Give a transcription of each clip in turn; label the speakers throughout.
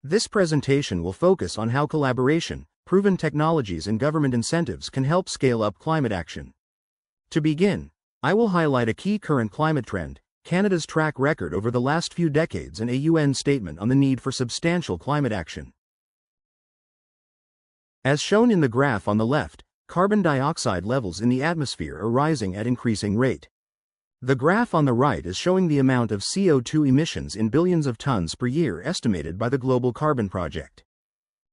Speaker 1: This presentation will focus on how collaboration, proven technologies and government incentives can help scale up climate action. To begin, I will highlight a key current climate trend, Canada's track record over the last few decades and a UN statement on the need for substantial climate action. As shown in the graph on the left, carbon dioxide levels in the atmosphere are rising at increasing rate. The graph on the right is showing the amount of CO2 emissions in billions of tons per year estimated by the Global Carbon Project.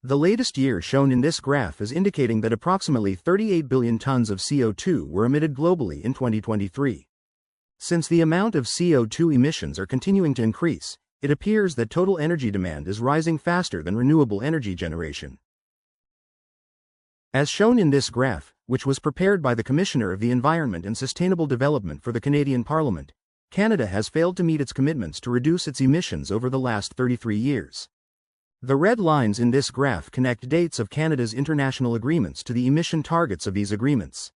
Speaker 1: The latest year shown in this graph is indicating that approximately 38 billion tons of CO2 were emitted globally in 2023. Since the amount of CO2 emissions are continuing to increase, it appears that total energy demand is rising faster than renewable energy generation. As shown in this graph, which was prepared by the Commissioner of the Environment and Sustainable Development for the Canadian Parliament, Canada has failed to meet its commitments to reduce its emissions over the last 33 years. The red lines in this graph connect dates of Canada's international agreements to the emission targets of these agreements.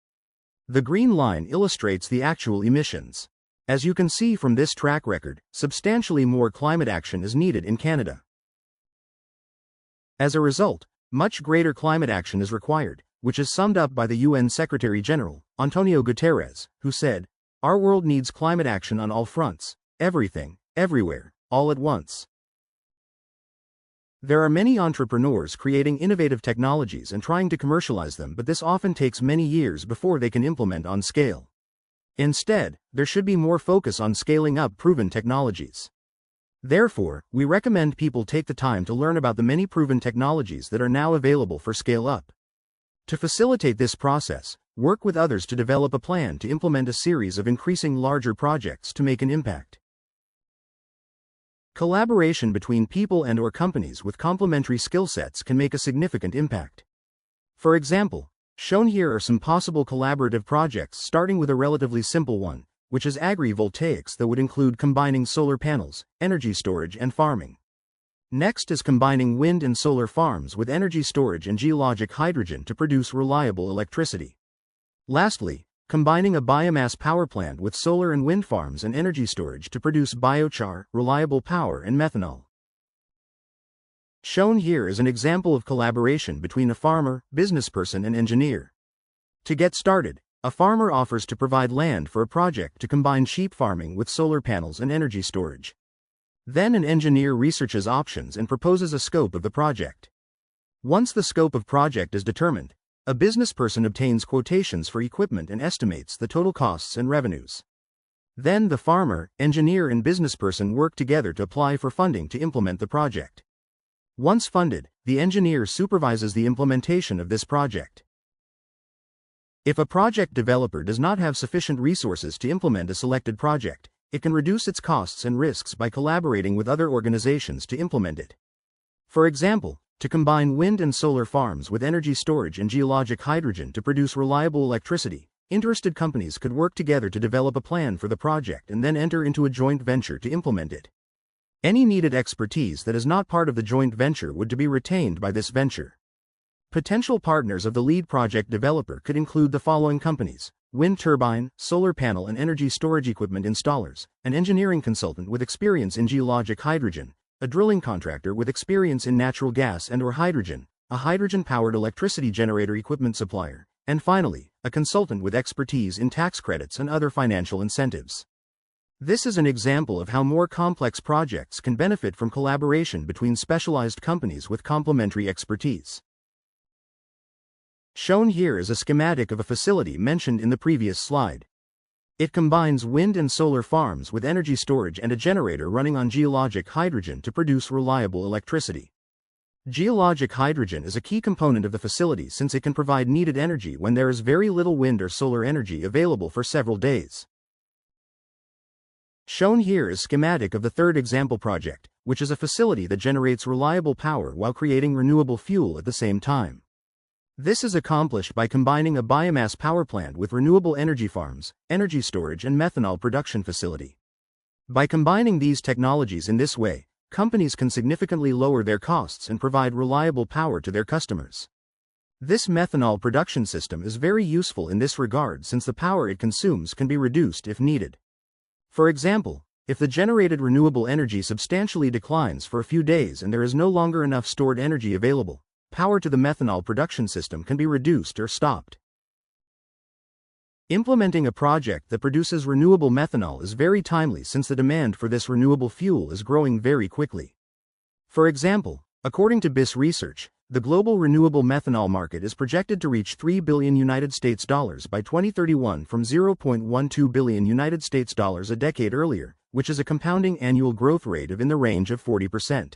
Speaker 1: The green line illustrates the actual emissions. As you can see from this track record, substantially more climate action is needed in Canada. As a result, much greater climate action is required, which is summed up by the UN Secretary-General, Antonio Guterres, who said, "Our world needs climate action on all fronts, everything, everywhere, all at once." There are many entrepreneurs creating innovative technologies and trying to commercialize them, but this often takes many years before they can implement on scale. Instead, there should be more focus on scaling up proven technologies. Therefore, we recommend people take the time to learn about the many proven technologies that are now available for scale-up. To facilitate this process, work with others to develop a plan to implement a series of increasing larger projects to make an impact. Collaboration between people and/or companies with complementary skill sets can make a significant impact. For example, shown here are some possible collaborative projects, starting with a relatively simple one, which is agri-voltaics, that would include combining solar panels, energy storage and farming. Next is combining wind and solar farms with energy storage and geologic hydrogen to produce reliable electricity. Lastly, combining a biomass power plant with solar and wind farms and energy storage to produce biochar, reliable power and methanol. Shown here is an example of collaboration between a farmer, businessperson and engineer. To get started, a farmer offers to provide land for a project to combine sheep farming with solar panels and energy storage. Then an engineer researches options and proposes a scope of the project. Once the scope of project is determined, a businessperson obtains quotations for equipment and estimates the total costs and revenues. Then the farmer, engineer and businessperson work together to apply for funding to implement the project. Once funded, the engineer supervises the implementation of this project. If a project developer does not have sufficient resources to implement a selected project, it can reduce its costs and risks by collaborating with other organizations to implement it. For example, to combine wind and solar farms with energy storage and geologic hydrogen to produce reliable electricity, interested companies could work together to develop a plan for the project and then enter into a joint venture to implement it. Any needed expertise that is not part of the joint venture would be retained by this venture. Potential partners of the lead project developer could include the following companies: wind turbine, solar panel and energy storage equipment installers, an engineering consultant with experience in geologic hydrogen, a drilling contractor with experience in natural gas and/or hydrogen, a hydrogen-powered electricity generator equipment supplier, and finally, a consultant with expertise in tax credits and other financial incentives. This is an example of how more complex projects can benefit from collaboration between specialized companies with complementary expertise. Shown here is a schematic of a facility mentioned in the previous slide. It combines wind and solar farms with energy storage and a generator running on geologic hydrogen to produce reliable electricity. Geologic hydrogen is a key component of the facility since it can provide needed energy when there is very little wind or solar energy available for several days. Shown here is a schematic of the third example project, which is a facility that generates reliable power while creating renewable fuel at the same time. This is accomplished by combining a biomass power plant with renewable energy farms, energy storage and methanol production facility. By combining these technologies in this way, companies can significantly lower their costs and provide reliable power to their customers. This methanol production system is very useful in this regard since the power it consumes can be reduced if needed. For example, If the generated renewable energy substantially declines for a few days and there is no longer enough stored energy available, power to the methanol production system can be reduced or stopped. Implementing a project that produces renewable methanol is very timely since the demand for this renewable fuel is growing very quickly. For example, according to BIS research, the global renewable methanol market is projected to reach $3 billion by 2031 from $0.12 billion a decade earlier, which is a compounding annual growth rate of in the range of 40%.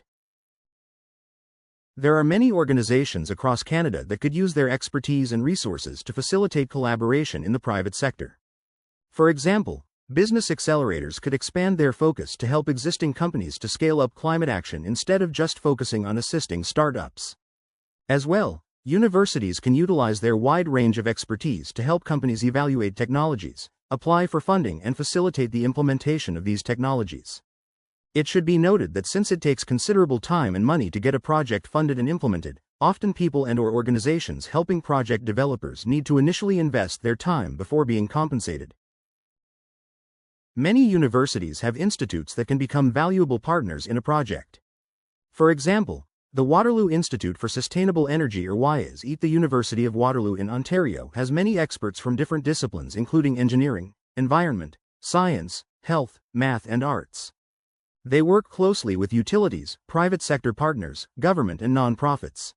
Speaker 1: There are many organizations across Canada that could use their expertise and resources to facilitate collaboration in the private sector. For example, business accelerators could expand their focus to help existing companies to scale up climate action instead of just focusing on assisting startups. As well, universities can utilize their wide range of expertise to help companies evaluate technologies, apply for funding, and facilitate the implementation of these technologies. It should be noted that since it takes considerable time and money to get a project funded and implemented, often people and/or organizations helping project developers need to initially invest their time before being compensated. Many universities have institutes that can become valuable partners in a project. For example, the Waterloo Institute for Sustainable Energy, or WISE, at the University of Waterloo in Ontario, has many experts from different disciplines including engineering, environment, science, health, math, and arts. They work closely with utilities, private sector partners, government, and nonprofits.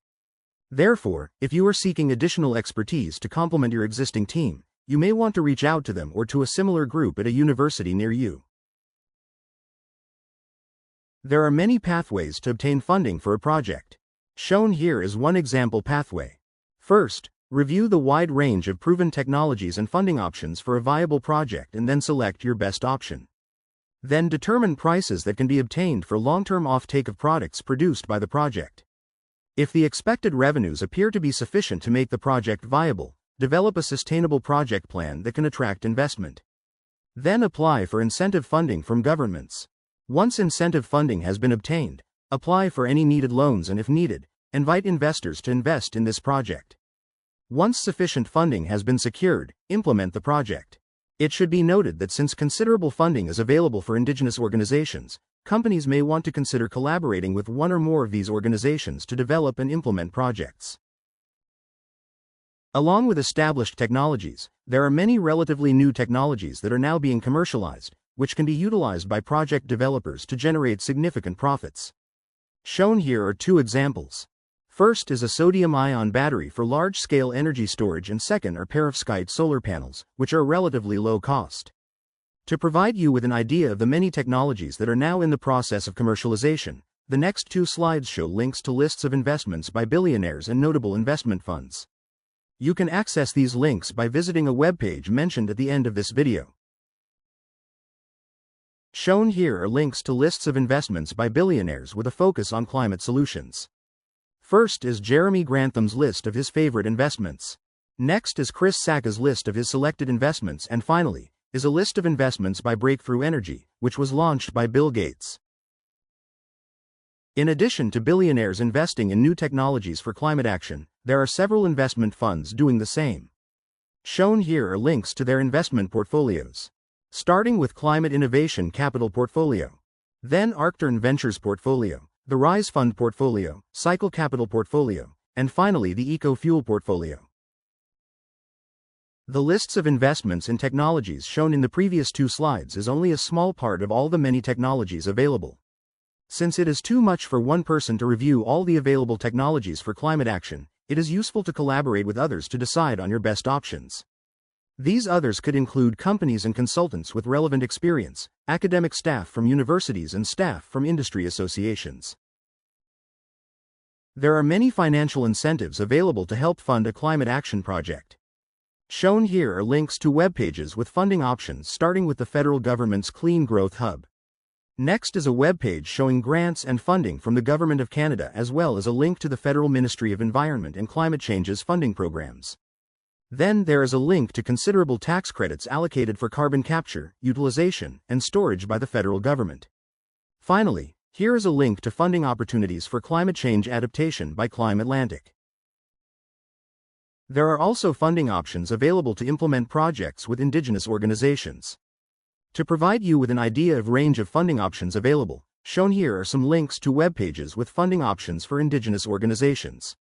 Speaker 1: Therefore, if you are seeking additional expertise to complement your existing team, you may want to reach out to them or to a similar group at a university near you. There are many pathways to obtain funding for a project. Shown here is one example pathway. First, review the wide range of proven technologies and funding options for a viable project and then select your best option. Then determine prices that can be obtained for long-term offtake of products produced by the project. If the expected revenues appear to be sufficient to make the project viable, develop a sustainable project plan that can attract investment. Then apply for incentive funding from governments. Once incentive funding has been obtained, apply for any needed loans and if needed, invite investors to invest in this project. Once sufficient funding has been secured, implement the project. It should be noted that since considerable funding is available for Indigenous organizations, companies may want to consider collaborating with one or more of these organizations to develop and implement projects. Along with established technologies, there are many relatively new technologies that are now being commercialized, which can be utilized by project developers to generate significant profits. Shown here are two examples. First is a sodium-ion battery for large-scale energy storage, and second are perovskite solar panels, which are relatively low cost. To provide you with an idea of the many technologies that are now in the process of commercialization, the next two slides show links to lists of investments by billionaires and notable investment funds. You can access these links by visiting a webpage mentioned at the end of this video. Shown here are links to lists of investments by billionaires with a focus on climate solutions. First is Jeremy Grantham's list of his favorite investments. Next is Chris Sacca's list of his selected investments, and finally, is a list of investments by Breakthrough Energy, which was launched by Bill Gates. In addition to billionaires investing in new technologies for climate action, there are several investment funds doing the same. Shown here are links to their investment portfolios. Starting with Climate Innovation Capital Portfolio, then Arcturn Ventures Portfolio, the Rise Fund Portfolio, Cycle Capital Portfolio, and finally the Eco Fuel Portfolio. The lists of investments in technologies shown in the previous two slides is only a small part of all the many technologies available. Since it is too much for one person to review all the available technologies for climate action, it is useful to collaborate with others to decide on your best options. These others could include companies and consultants with relevant experience, academic staff from universities, and staff from industry associations. There are many financial incentives available to help fund a climate action project. Shown here are links to web pages with funding options, starting with the federal government's Clean Growth Hub. Next is a web page showing grants and funding from the Government of Canada, as well as a link to the Federal Ministry of Environment and Climate Change's funding programs. Then there is a link to considerable tax credits allocated for carbon capture, utilization, and storage by the federal government. Finally, here is a link to funding opportunities for climate change adaptation by ClimateSAN. There are also funding options available to implement projects with Indigenous organizations. To provide you with an idea of range of funding options available, shown here are some links to web pages with funding options for Indigenous organizations.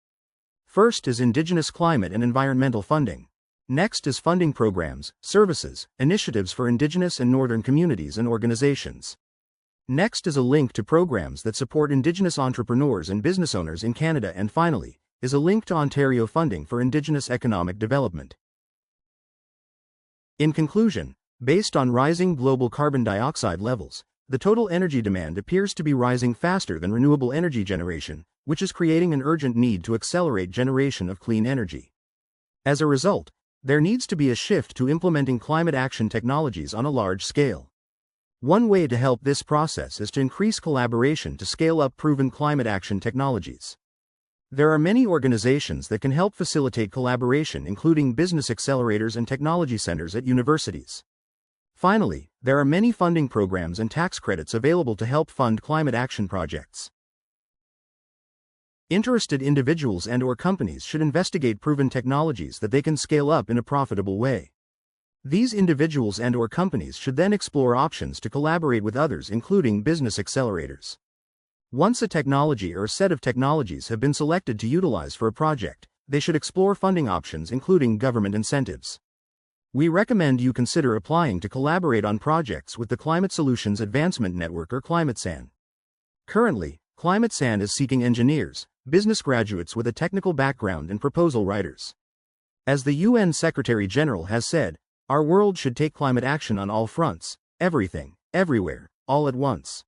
Speaker 1: First is Indigenous climate and environmental funding. Next is funding programs, services, initiatives for Indigenous and Northern communities and organizations. Next is a link to programs that support Indigenous entrepreneurs and business owners in Canada, and finally, is a link to Ontario funding for Indigenous economic development. In conclusion, based on rising global carbon dioxide levels, the total energy demand appears to be rising faster than renewable energy generation, which is creating an urgent need to accelerate generation of clean energy. As a result, there needs to be a shift to implementing climate action technologies on a large scale. One way to help this process is to increase collaboration to scale up proven climate action technologies. There are many organizations that can help facilitate collaboration, including business accelerators and technology centers at universities. Finally, there are many funding programs and tax credits available to help fund climate action projects. Interested individuals and/or companies should investigate proven technologies that they can scale up in a profitable way. These individuals and/or companies should then explore options to collaborate with others, including business accelerators. Once a technology or a set of technologies have been selected to utilize for a project, they should explore funding options, including government incentives. We recommend you consider applying to collaborate on projects with the Climate Solutions Advancement Network, or ClimateSAN. Currently, ClimateSAN is seeking engineers, business graduates with a technical background, and proposal writers. As the UN Secretary General has said, our world should take climate action on all fronts, everything, everywhere, all at once.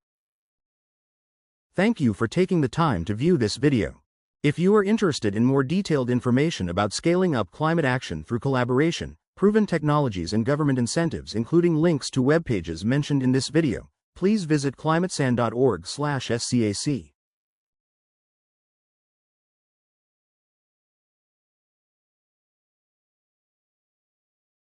Speaker 1: Thank you for taking the time to view this video. If you are interested in more detailed information about scaling up climate action through collaboration, proven technologies and government incentives, including links to web pages mentioned in this video, please visit climatesan.org/SCAC.